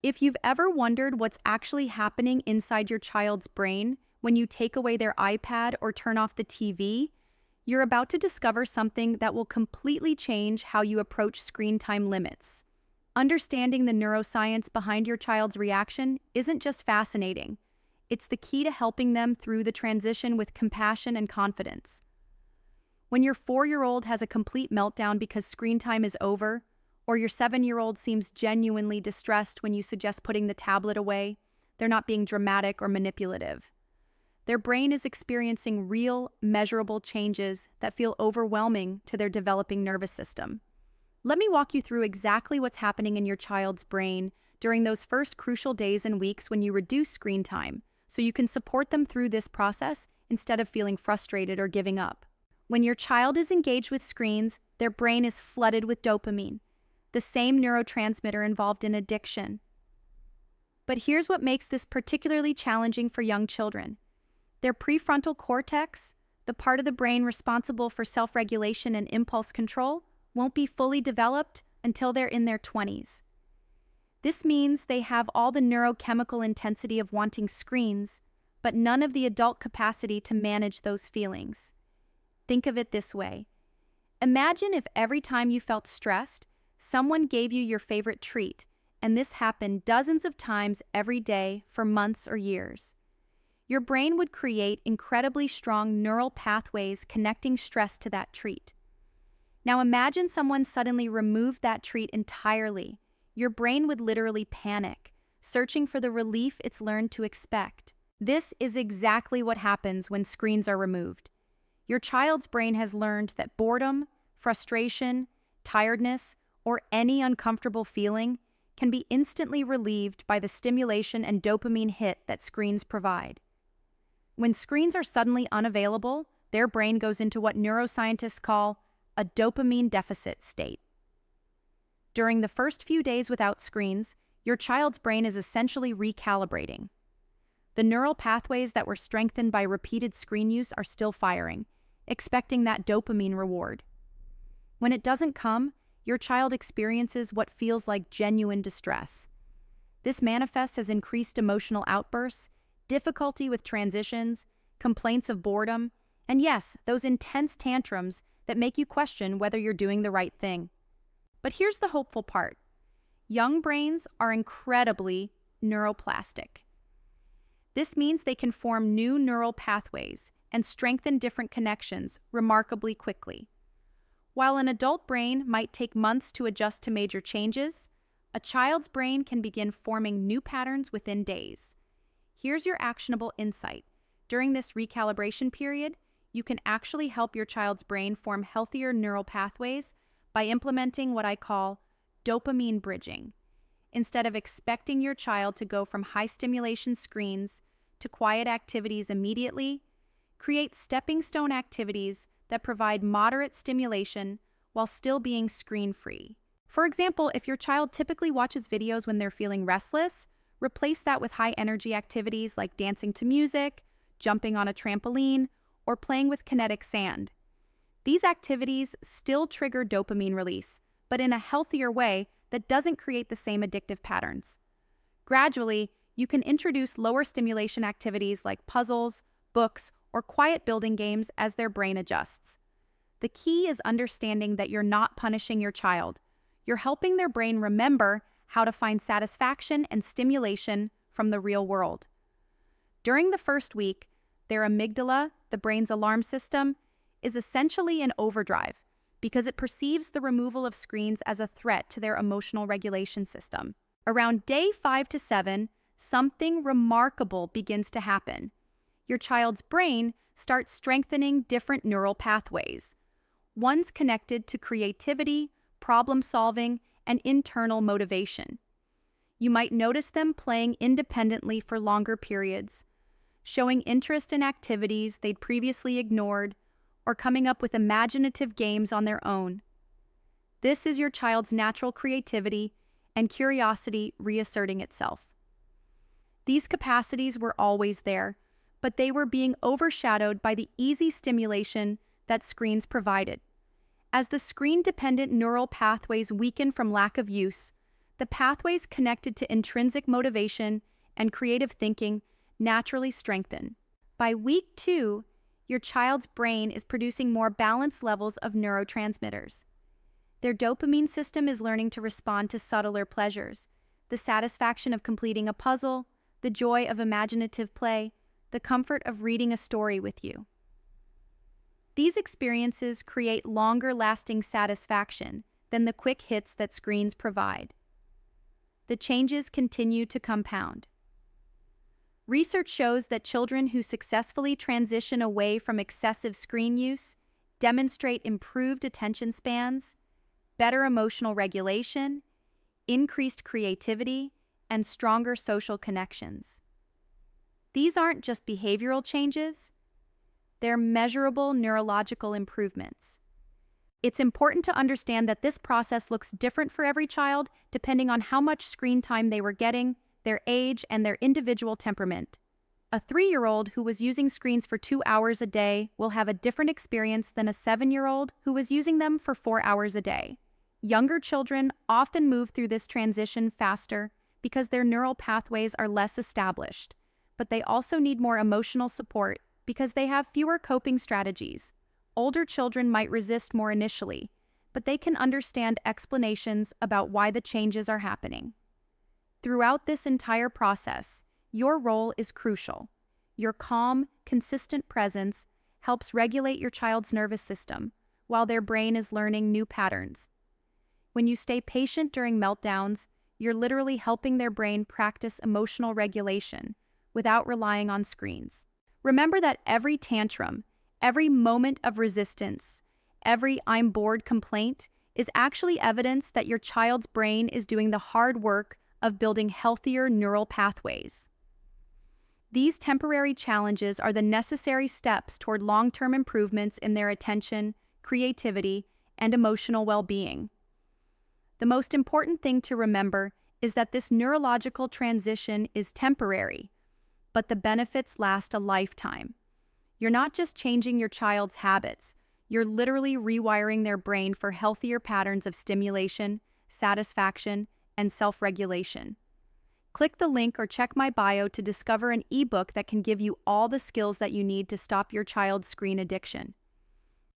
If you've ever wondered what's actually happening inside your child's brain when you take away their iPad or turn off the TV, you're about to discover something that will completely change how you approach screen time limits. Understanding the neuroscience behind your child's reaction isn't just fascinating, it's the key to helping them through the transition with compassion and confidence. When your 4-year-old has a complete meltdown because screen time is over, or your 7-year-old seems genuinely distressed when you suggest putting the tablet away, they're not being dramatic or manipulative. Their brain is experiencing real, measurable changes that feel overwhelming to their developing nervous system. Let me walk you through exactly what's happening in your child's brain during those first crucial days and weeks when you reduce screen time, so you can support them through this process instead of feeling frustrated or giving up. When your child is engaged with screens, their brain is flooded with dopamine, the same neurotransmitter involved in addiction. But here's what makes this particularly challenging for young children. Their prefrontal cortex, the part of the brain responsible for self-regulation and impulse control, won't be fully developed until they're in their 20s. This means they have all the neurochemical intensity of wanting screens, but none of the adult capacity to manage those feelings. Think of it this way. Imagine if every time you felt stressed, someone gave you your favorite treat, and this happened dozens of times every day for months or years. Your brain would create incredibly strong neural pathways connecting stress to that treat. Now imagine someone suddenly removed that treat entirely. Your brain would literally panic, searching for the relief it's learned to expect. This is exactly what happens when screens are removed. Your child's brain has learned that boredom, frustration, tiredness, or any uncomfortable feeling can be instantly relieved by the stimulation and dopamine hit that screens provide. When screens are suddenly unavailable, their brain goes into what neuroscientists call a dopamine deficit state. During the first few days without screens, your child's brain is essentially recalibrating. The neural pathways that were strengthened by repeated screen use are still firing, expecting that dopamine reward. When it doesn't come, your child experiences what feels like genuine distress. This manifests as increased emotional outbursts, difficulty with transitions, complaints of boredom, and yes, those intense tantrums that make you question whether you're doing the right thing. But here's the hopeful part. Young brains are incredibly neuroplastic. This means they can form new neural pathways and strengthen different connections remarkably quickly. While an adult brain might take months to adjust to major changes, a child's brain can begin forming new patterns within days. Here's your actionable insight. During this recalibration period, you can actually help your child's brain form healthier neural pathways by implementing what I call dopamine bridging. Instead of expecting your child to go from high-stimulation screens to quiet activities immediately, create stepping stone activities that provide moderate stimulation while still being screen-free. For example, if your child typically watches videos when they're feeling restless, replace that with high-energy activities like dancing to music, jumping on a trampoline, or playing with kinetic sand. These activities still trigger dopamine release, but in a healthier way that doesn't create the same addictive patterns. Gradually, you can introduce lower stimulation activities like puzzles, books, or quiet building games as their brain adjusts. The key is understanding that you're not punishing your child. You're helping their brain remember how to find satisfaction and stimulation from the real world. During the first week, their amygdala, the brain's alarm system, is essentially in overdrive because it perceives the removal of screens as a threat to their emotional regulation system. Around day 5 to 7, something remarkable begins to happen. Your child's brain starts strengthening different neural pathways, ones connected to creativity, problem solving, and internal motivation. You might notice them playing independently for longer periods, showing interest in activities they'd previously ignored, or coming up with imaginative games on their own. This is your child's natural creativity and curiosity reasserting itself. These capacities were always there, but they were being overshadowed by the easy stimulation that screens provided. As the screen-dependent neural pathways weaken from lack of use, the pathways connected to intrinsic motivation and creative thinking naturally strengthen. By week 2, your child's brain is producing more balanced levels of neurotransmitters. Their dopamine system is learning to respond to subtler pleasures, the satisfaction of completing a puzzle, the joy of imaginative play, the comfort of reading a story with you. These experiences create longer-lasting satisfaction than the quick hits that screens provide. The changes continue to compound. Research shows that children who successfully transition away from excessive screen use demonstrate improved attention spans, better emotional regulation, increased creativity, and stronger social connections. These aren't just behavioral changes, they're measurable neurological improvements. It's important to understand that this process looks different for every child depending on how much screen time they were getting, their age, and their individual temperament. A 3-year-old who was using screens for 2 hours a day will have a different experience than a 7-year-old who was using them for 4 hours a day. Younger children often move through this transition faster because their neural pathways are less established, but they also need more emotional support because they have fewer coping strategies. Older children might resist more initially, but they can understand explanations about why the changes are happening. Throughout this entire process, your role is crucial. Your calm, consistent presence helps regulate your child's nervous system while their brain is learning new patterns. When you stay patient during meltdowns, you're literally helping their brain practice emotional regulation without relying on screens. Remember that every tantrum, every moment of resistance, every "I'm bored" complaint is actually evidence that your child's brain is doing the hard work of building healthier neural pathways. These temporary challenges are the necessary steps toward long-term improvements in their attention, creativity, and emotional well-being. The most important thing to remember is that this neurological transition is temporary, but the benefits last a lifetime. You're not just changing your child's habits, you're literally rewiring their brain for healthier patterns of stimulation, satisfaction, and self-regulation. Click the link or check my bio to discover an ebook that can give you all the skills that you need to stop your child's screen addiction.